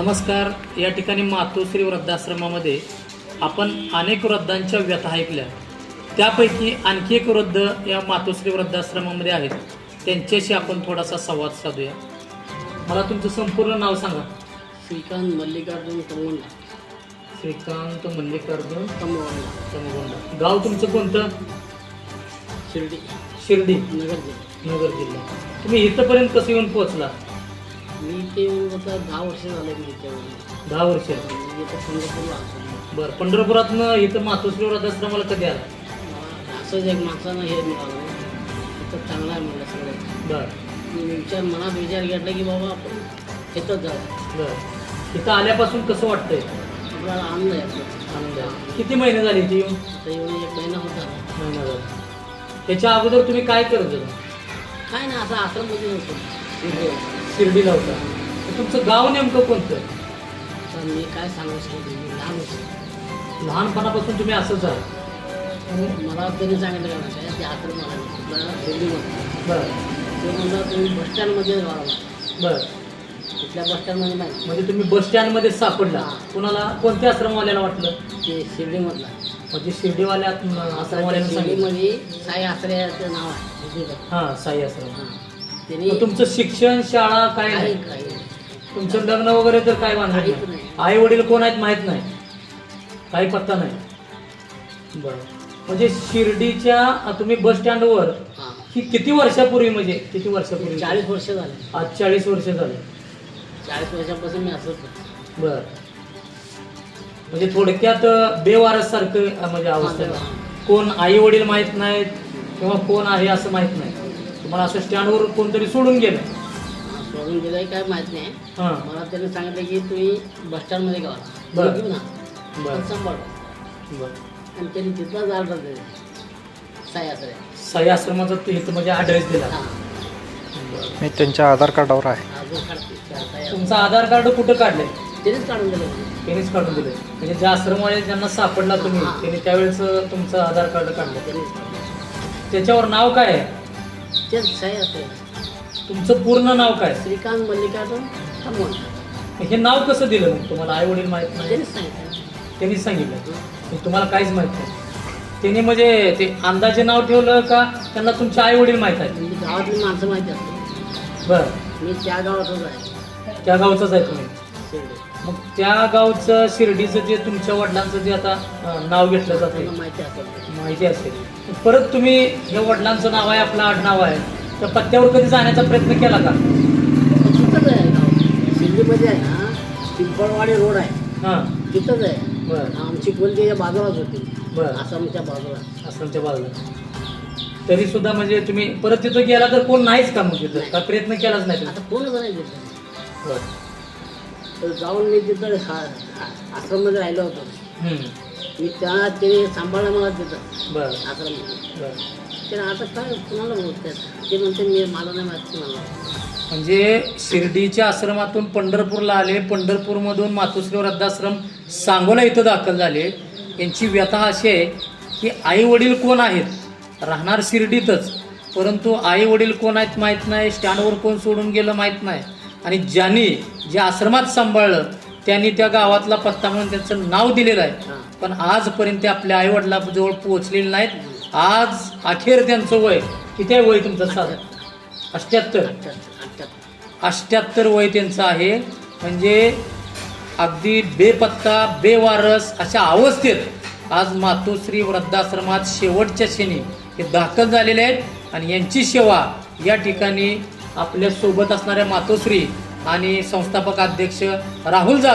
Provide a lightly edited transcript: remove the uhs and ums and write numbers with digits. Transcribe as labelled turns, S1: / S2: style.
S1: नमस्कार. या ठिकाणी मातोश्री वृद्धाश्रमामध्ये आपण अनेक वृद्धांच्या व्यथा ऐकल्या. त्यापैकी आणखी एक वृद्ध या मातोश्री वृद्धाश्रमामध्ये आहेत. त्यांच्याशी आपण थोडासा संवाद साधूया. मला तुमचं संपूर्ण नाव सांगा.
S2: श्रीकांत मल्लिकार्जुन तमगोंडा.
S1: श्रीकांत मल्लिकार्जुन
S2: तमगोंडा.
S1: गाव तुमचं कोणतं?
S2: शिर्डी.
S1: शिर्डी,
S2: नगर जिल्हा.
S1: नगर जिल्हा. तुम्ही इथंपर्यंत कसं येऊन पोहोचला?
S2: मी ते आता 10 वर्ष झाले मी इथे.
S1: 10 वर्ष.
S2: मी इथं पंढरपूरला असतो.
S1: बरं. पंढरपुरातनं इथं मातोश्री वृद्धाश्रमाला कधी आला?
S2: असंच एक माणसानं हे मिळालं इथं चांगलं आहे म्हणलं सगळं.
S1: बरं
S2: मी मनात विचार घेतला की बाबा आपण इथंच जाऊ.
S1: बरं. इथं आल्यापासून कसं वाटतंय?
S2: आपल्याला आनंद आहे आपलं.
S1: आनंद आहे. किती महिने झाले इथे येऊन?
S2: आता येऊन 1 महिना होता.
S1: महिना झाला. त्याच्या अगोदर तुम्ही काय करत होता?
S2: काय ना असं आश्रममध्ये होतं.
S1: शिर्डीला होता. तर तुमचं गाव नेमकं कोणतं?
S2: तर मी काय सांगू शकतो, मी लहान होतो.
S1: लहानपणापासून तुम्ही असंच आहे?
S2: मला त्यांनी सांगितलं का काय ते आश्रम मला शिर्डीमध्ये.
S1: बरं
S2: ते म्हणलं तुम्ही बसस्टँडमध्ये राहा.
S1: बरं.
S2: तिथल्या बसस्टँडमध्ये नाही,
S1: म्हणजे तुम्ही बस स्टँडमध्ये सापडला. कुणाला, कोणत्या आश्रमवाल्याला वाटलं?
S2: ते शिर्डीमधला.
S1: म्हणजे शिर्डीवाल्या आश्रमवाल्यानं सांगितलं?
S2: शिर्डीमध्ये साई आश्रयाचं नाव आहे.
S1: हां, साई आश्रम.
S2: त्यांनी
S1: मग तुमचं शिक्षण, शाळा काय नाही? तुमचं लग्न वगैरे तर काय बांधलं नाही? आई वडील कोण आहेत माहीत नाही? काही पत्ता नाही. बरं. म्हणजे शिर्डीच्या तुम्ही बस स्टँडवर ही किती वर्षापूर्वी, म्हणजे किती वर्षापूर्वी?
S2: 40 वर्ष झाले.
S1: आज 40 वर्ष झाले.
S2: 40 वर्षापासून मी असंच.
S1: बर. म्हणजे थोडक्यात बेवारस सारखं म्हणजे अवस्था आहे. कोण आई वडील माहीत नाहीत किंवा कोण आहे असं माहीत नाही. तुम्हाला असं स्टँडवर कोणतरी सोडून गेलं?
S2: सोडून गेलंय काय माहित नाही.
S1: हां.
S2: मला त्यांनी सांगितलं की तुम्ही बसस्टँडमध्ये गावा.
S1: बरं.
S2: घेऊन
S1: बरं.
S2: सांभाळ.
S1: बरं.
S2: आणि त्यांनी तिथलाच ऑर्डर दिले साई आश्रय.
S1: साई आश्रमाचा इथं म्हणजे ॲड्रेस दिला.
S3: मी त्यांच्या आधार कार्डावर आहे.
S2: अजून काढते.
S1: तुमचं आधार कार्ड कुठं काढलंय?
S2: त्यांनीच काढून दिलं.
S1: त्यांनीच काढून दिले. म्हणजे ज्या आश्रमवाले ज्यांना सापडला तुम्ही, त्यांनी त्यावेळेस तुमचं आधार कार्ड काढलं.
S2: त्यांनीच काढलं.
S1: त्याच्यावर नाव काय आहे?
S2: तेच साई आश्रय.
S1: तुमचं पूर्ण नाव काय?
S2: श्रीकांत मल्लिकार्जुन तमगोंडा.
S1: हे नाव कसं दिलं मग तुम्हाला? आई वडील माहीत नाही?
S2: त्यांनीच सांगितलं.
S1: त्यांनीच सांगितलं. तुम्हाला काहीच माहित नाही? त्यांनी म्हणजे ते अंदाजे नाव ठेवलं का त्यांना तुमचे आई वडील माहीत आहेत?
S2: म्हणजे गावातली माणसं माहिती असतात.
S1: बरं.
S2: मी त्या गावातच आहे.
S1: त्या गावचंच आहे तुम्ही?
S2: शिर्डी.
S1: मग त्या गावचं शिर्डीचं जे तुमच्या वडिलांचं जे आता नाव घेतलं जातं
S2: त्यांना माहिती असेल.
S1: माहिती असेल. परत तुम्ही हे वडिलांचं नाव आहे, आपलं आडनाव आहे, त्या पत्त्यावर कधी जाण्याचा प्रयत्न केला का?
S2: तिथंच आहे गाव. शिर्डीमध्ये आहे ना, पिंपळवाडी रोड आहे.
S1: हां.
S2: तिथंच आहे.
S1: बरं.
S2: आमची कोणती बाजूलाच होती.
S1: बरं.
S2: आसामच्या बाजूला.
S1: आश्रमच्या बाजूला. तरी सुद्धा म्हणजे तुम्ही परत तिथं गेला तर कोण नाहीच का? मग तिथं का प्रयत्न केलाच नाही तुम्ही?
S2: आता कोणच नाही तिथं.
S1: बरं.
S2: तर जाऊन मी तिथं आश्रममध्ये राहिलो होतो. मी त्याने सांभाळलं मला तिथं
S1: बरं.
S2: आश्रममध्ये.
S1: बरं.
S2: ते आता काय कुणाला बोलतात ते म्हणते मी मला नाही माहिती मला.
S1: म्हणजे शिर्डीच्या आश्रमातून पंढरपूरला आले, पंढरपूरमधून मातोश्री वृद्धाश्रम सांगोला इथं दाखल झाले. यांची व्यथा अशी आहे की आई वडील कोण आहेत, राहणार शिर्डीतच, परंतु आई वडील कोण आहेत माहीत नाही, स्टँडवर कोण सोडून गेलं माहीत नाही, आणि ज्यांनी जे आश्रमात सांभाळलं त्यांनी त्या गावातला पत्ता म्हणून त्यांचं नाव दिलेलं आहे, पण आजपर्यंत ते आपल्या आईवडिलाजवळ पोहोचलेले नाहीत. आज अखेर त्यांचं वय किती आहे? वय तुमचं साधं 78. 78 वय त्यांचं आहे. म्हणजे अगदी बेपत्ता, बेवारस अशा अवस्थेत आज मातोश्री वृद्धाश्रमात शेवटच्या क्षणी हे दाखल झालेले आहेत. आणि यांची सेवा या ठिकाणी आपल्या सोबत असणाऱ्या मातोश्री आणि संस्थापक अध्यक्ष राहुल जाधव